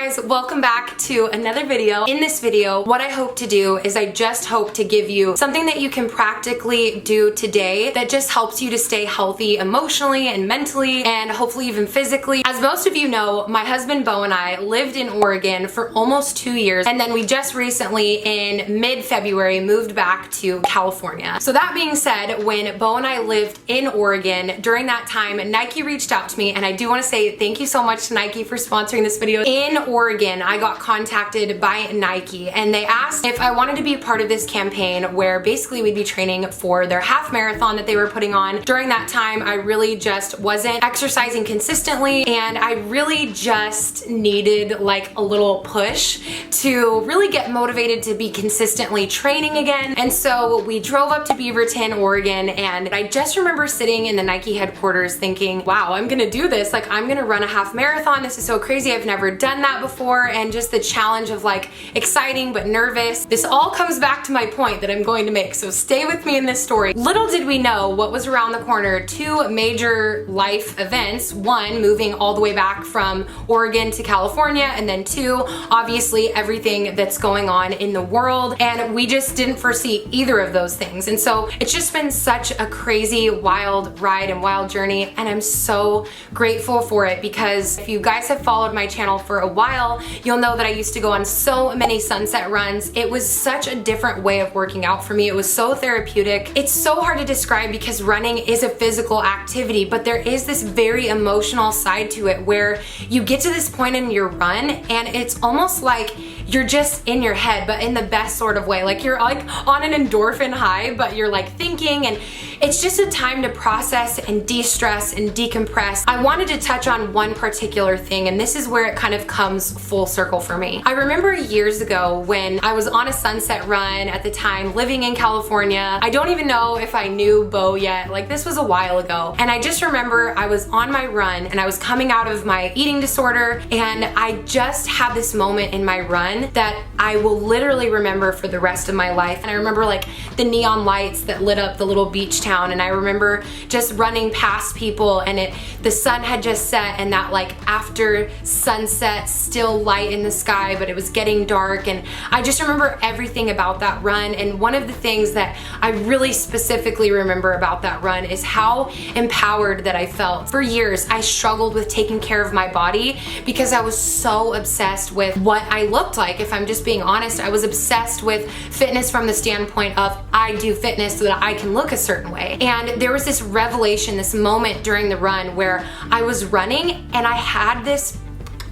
guys, welcome back to another video. In this video, what I hope to do is I just hope to give you something that you can practically do today that just helps you to stay healthy emotionally and mentally and hopefully even physically. As most of you know, my husband Bo and I lived in Oregon for almost 2 years, and then we just recently in mid-February moved back to California. So that being said, when Bo and I lived in Oregon, during that time Nike reached out to me, and I do want to say thank you so much to Nike for sponsoring this video. In Oregon, I got contacted by Nike and they asked if I wanted to be a part of this campaign where basically we'd be training for their half marathon that they were putting on. During that time, I really just wasn't exercising consistently and I really just needed like a little push to really get motivated to be consistently training again. And so we drove up to Beaverton, Oregon, and I just remember sitting in the Nike headquarters thinking, wow, I'm gonna do this. Like, I'm gonna run a half marathon. This is so crazy. I've never done that before, and just the challenge of like exciting but nervous. This all comes back to my point that I'm going to make, so stay with me in this story. Little did we know what was around the corner. Two major life events. One, moving all the way back from Oregon to California, and then two, obviously everything that's going on in the world, and we just didn't foresee either of those things. And so it's just been such a crazy, wild ride and wild journey, and I'm so grateful for it, because if you guys have followed my channel for a while, you'll know that I used to go on so many sunset runs. It was such a different way of working out for me. It was so therapeutic. It's so hard to describe because running is a physical activity, but there is this very emotional side to it where you get to this point in your run and it's almost like you're just in your head, but in the best sort of way. Like you're like on an endorphin high, but you're like thinking, and it's just a time to process and de-stress and decompress. I wanted to touch on one particular thing, and this is where it kind of comes full circle for me. I remember years ago when I was on a sunset run at the time, living in California. I don't even know if I knew Bo yet. Like, this was a while ago. And I just remember I was on my run and I was coming out of my eating disorder, and I just had this moment in my run that I will literally remember for the rest of my life. And I remember like the neon lights that lit up the little beach town, and I remember just running past people, and the sun had just set, and that like after sunset still light in the sky, but it was getting dark. And I just remember everything about that run. And one of the things that I really specifically remember about that run is how empowered that I felt. For years I struggled with taking care of my body because I was so obsessed with what I looked like. If I'm just being honest, I was obsessed with fitness from the standpoint of I do fitness so that I can look a certain way. And there was this revelation, this moment during the run where I was running and I had this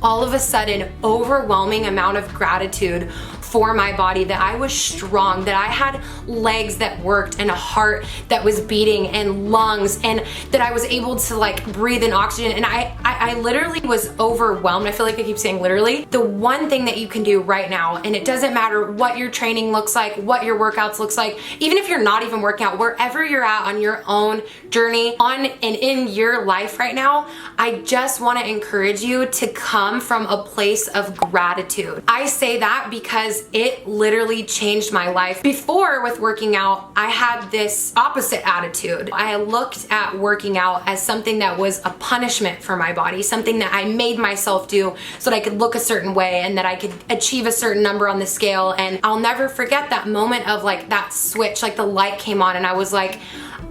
all of a sudden overwhelming amount of gratitude for my body, that I was strong, that I had legs that worked and a heart that was beating and lungs, and that I was able to like breathe in oxygen. And I literally was overwhelmed. I feel like I keep saying literally. The one thing that you can do right now, and it doesn't matter what your training looks like, what your workouts looks like, even if you're not even working out, wherever you're at on your own journey on and in your life right now, I just want to encourage you to come from a place of gratitude. I say that because it literally changed my life. Before, with working out, I had this opposite attitude. I looked at working out as something that was a punishment for my body, something that I made myself do so that I could look a certain way and that I could achieve a certain number on the scale. And I'll never forget that moment of like that switch, like the light came on, and I was like,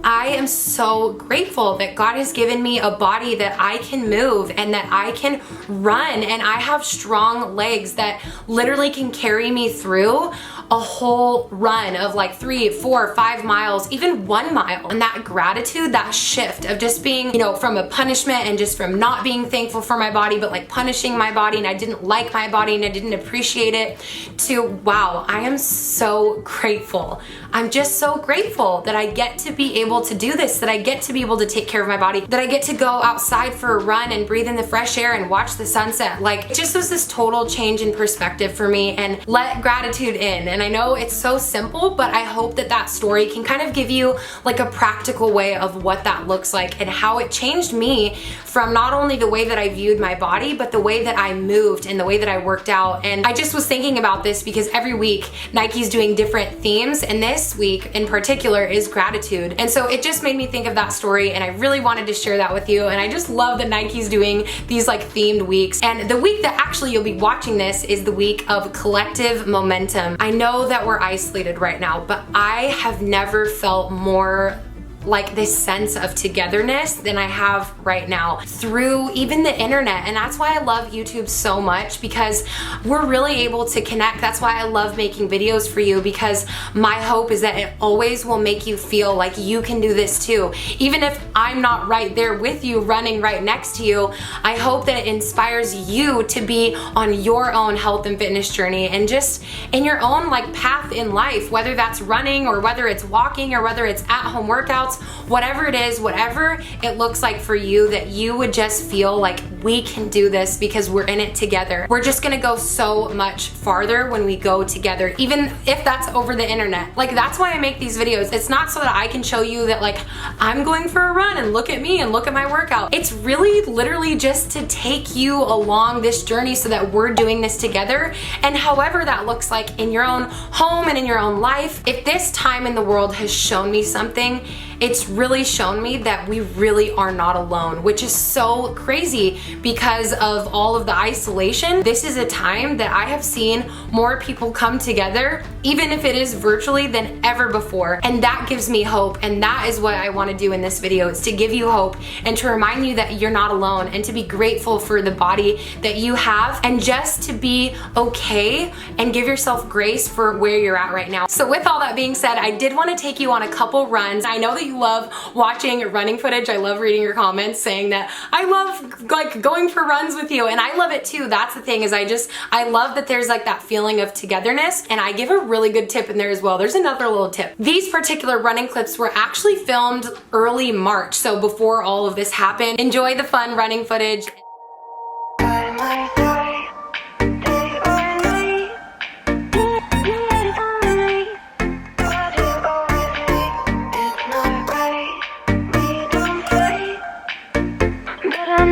I am so grateful that God has given me a body that I can move and that I can run, and I have strong legs that literally can carry me through a whole run of like 3, 4, 5 miles, even 1 mile. And that gratitude, that shift of just being, you know, from a punishment and just from not being thankful for my body, but like punishing my body, and I didn't like my body and I didn't appreciate it, to wow, I am so grateful. I'm just so grateful that I get to be able to do this, that I get to be able to take care of my body, that I get to go outside for a run and breathe in the fresh air and watch the sunset. Like, it just was this total change in perspective for me, and let gratitude in. And I know it's so simple, but I hope that that story can kind of give you like a practical way of what that looks like and how it changed me from not only the way that I viewed my body, but the way that I moved and the way that I worked out. And I just was thinking about this because every week Nike's doing different themes, and this week in particular is gratitude. And so it just made me think of that story, and I really wanted to share that with you. And I just love that Nike's doing these like themed weeks. And the week that actually you'll be watching this is the week of collective momentum. I know that we're isolated right now, but I have never felt more like this sense of togetherness than I have right now through even the internet. And that's why I love YouTube so much, because we're really able to connect. That's why I love making videos for you, because my hope is that it always will make you feel like you can do this too. Even if I'm not right there with you, running right next to you, I hope that it inspires you to be on your own health and fitness journey, and just in your own like path in life, whether that's running or whether it's walking or whether it's at home workouts, whatever it is, whatever it looks like for you, that you would just feel like we can do this because we're in it together. We're just gonna go so much farther when we go together, even if that's over the internet. Like, that's why I make these videos. It's not so that I can show you that like I'm going for a run and look at me and look at my workout. It's really literally just to take you along this journey so that we're doing this together. And however that looks like in your own home and in your own life, if this time in the world has shown me something, it's really shown me that we really are not alone, which is so crazy because of all of the isolation. This is a time that I have seen more people come together, even if it is virtually, than ever before. And that gives me hope. And that is what I want to do in this video, is to give you hope and to remind you that you're not alone, and to be grateful for the body that you have, and just to be okay and give yourself grace for where you're at right now. So with all that being said, I did want to take you on a couple runs. I know that you love watching running footage. I love reading your comments saying that I love like going for runs with you, and I love it too. That's the thing, is I love that there's like that feeling of togetherness. And I give a really good tip in there as well. There's another little tip. These particular running clips were actually filmed early March, so before all of this happened. Enjoy the fun running footage.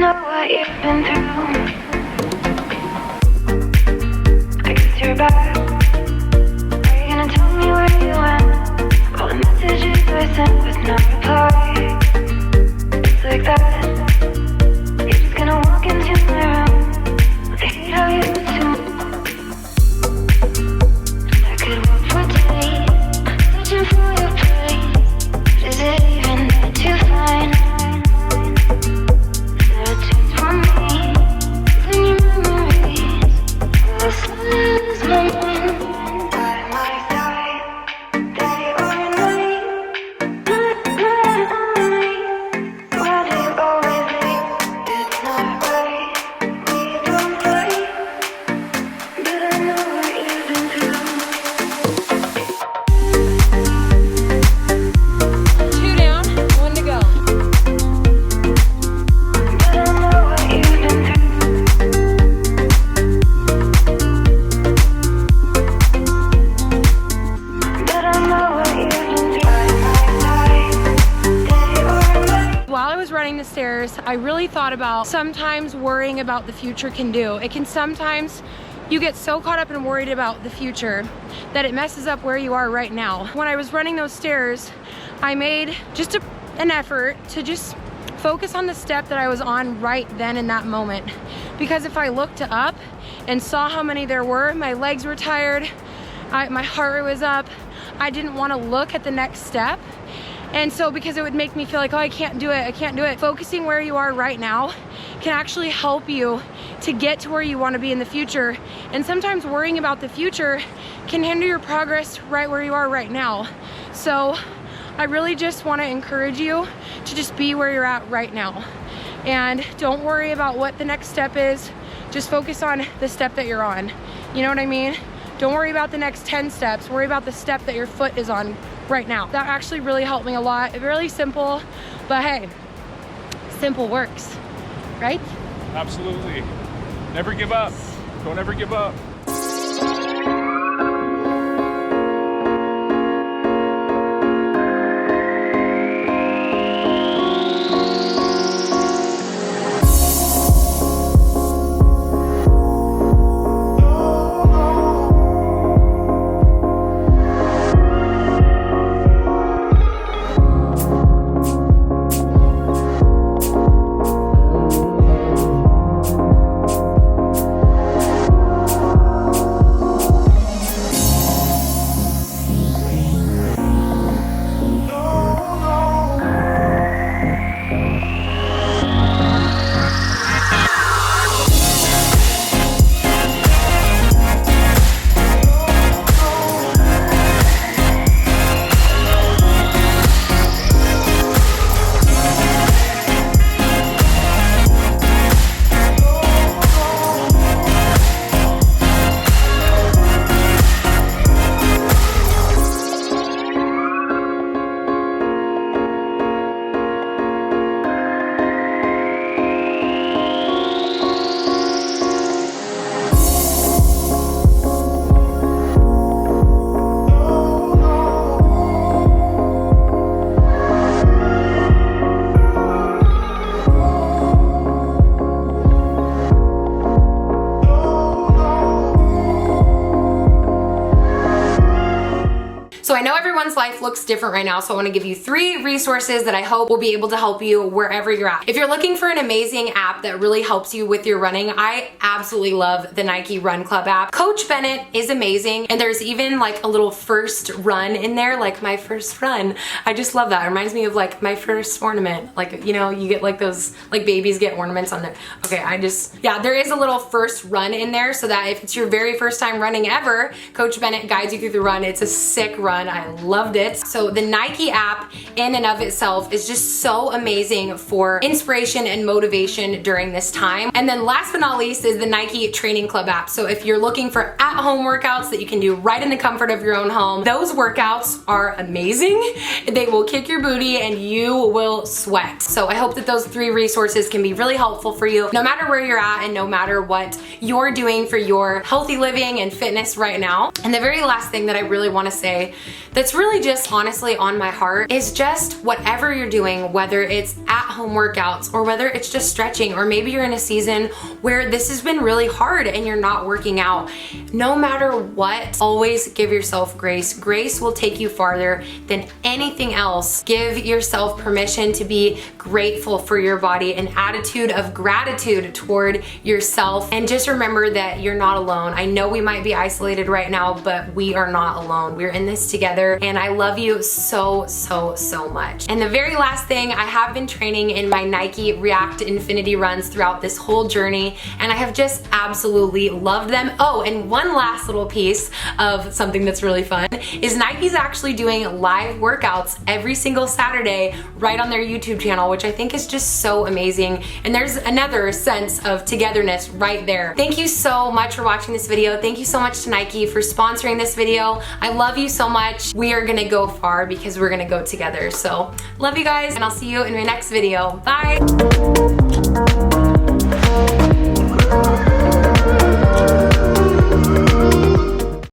What you've been through, I guess you're back. Are you gonna tell me where you went? All the messages I sent with no reply. It's like that. You're just gonna walk into my room. I hate how you assume I could walk for days, searching for your place. But is it even that to find? The stairs, I really thought about sometimes worrying about the future can do. It can sometimes, you get so caught up and worried about the future that it messes up where you are right now. When I was running those stairs, I made just an effort to just focus on the step that I was on right then in that moment. Because if I looked up and saw how many there were, my legs were tired, my heart rate was up, I didn't want to look at the next step. And so, because it would make me feel like, oh, I can't do it, I can't do it. Focusing where you are right now can actually help you to get to where you want to be in the future. And sometimes worrying about the future can hinder your progress right where you are right now. So I really just want to encourage you to just be where you're at right now. And don't worry about what the next step is. Just focus on the step that you're on. You know what I mean? Don't worry about the next 10 steps. Worry about the step that your foot is on right now. That actually really helped me a lot. Really simple, but hey, simple works, right? Absolutely. Never give up. Don't ever give up. So I know everyone's life looks different right now, so I want to give you 3 resources that I hope will be able to help you wherever you're at. If you're looking for an amazing app that really helps you with your running, I absolutely love the Nike Run Club app. Coach Bennett is amazing, and there's even like a little first run in there, like my first run. I just love that. It reminds me of like my first ornament. Like, you know, you get like those, like babies get ornaments on there. Okay, yeah, there is a little first run in there so that if it's your very first time running ever, Coach Bennett guides you through the run. It's a sick run. I loved it. So the Nike app in and of itself is just so amazing for inspiration and motivation during this time. And then last but not least is the Nike Training Club app. So if you're looking for at-home workouts that you can do right in the comfort of your own home, those workouts are amazing. They will kick your booty and you will sweat. So I hope that those 3 resources can be really helpful for you no matter where you're at and no matter what you're doing for your healthy living and fitness right now. And the very last thing that I really want to say that's really just honestly on my heart is just whatever you're doing, whether it's at-home workouts or whether it's just stretching, or maybe you're in a season where this has been really hard and you're not working out. No matter what, always give yourself grace. Grace will take you farther than anything else. Give yourself permission to be grateful for your body, an attitude of gratitude toward yourself, and just remember that you're not alone. I know we might be isolated right now, but we are not alone. We're in this together, and I love you so, so, so much. And the very last thing, I have been training in my Nike React Infinity runs throughout this whole journey, and I have just absolutely loved them. Oh, and one last little piece of something that's really fun is Nike's actually doing live workouts every single Saturday right on their YouTube channel, which I think is just so amazing. And there's another sense of togetherness right there. Thank you so much for watching this video. Thank you so much to Nike for sponsoring this video. I love you so much. We are gonna go far because we're gonna go together. So love you guys, and I'll see you in my next video. Bye.